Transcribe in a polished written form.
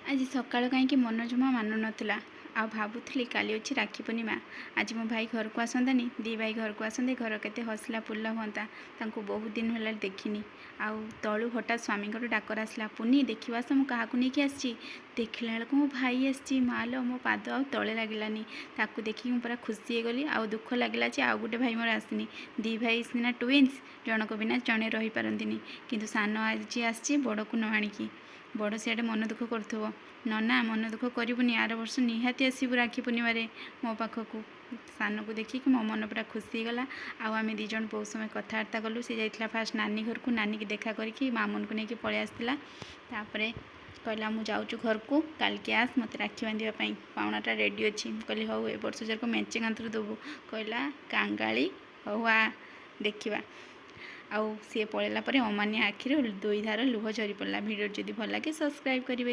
आज सकाळ कहीं मन जमा मानु नथला आ भावुली काली अच्छी राखी पूर्णिमा। आज मो भाई घर को आसतानी दी भाई घर को आसते घर के हसला पुल्ला हाँ बहुत दिन है देखनी आउ तलू हठात स्वामी डाकर आसला पुनी देखा आस मुझे नहीं आसी देखला बेलू मो भाई आसी माल मो पाद आ तले लगलानी ताकू देखिक पूरा खुशी गली आ दुख लगे आउ गोटे भाई मोर आसनी दी भाई सीना ट्विन्स जनक बिना जड़े रही पारती किंतु सान आज आसी बड़ को न आणिकी बड़ सियाड़े मन दुख कर नना मन दुख करनी आर वर्ष निहाती आसबू राखी पूर्णिमा मो पाखक सान को देखिक मो मन पूरा खुशी गला। आम दीज बहुत समय कथबार्ता कलु सी जाइला फास्ट नानी घर को नानी की देखा करके मामून को लेकिन पलि आसला कहला मु जाऊँ घर को काल के आस मत राखी बांधापी पाउनाटा रेडी अच्छी कहली हौ ए वर्ष जाक मेचे कांतर देबू कहला कांगाली हौ आ देखा आउ सी पलैला अमानिया आखिर दुई धार लुह झरी पड़ा। वीडियो जदि भल लगे सब्सक्राइब करेंगे।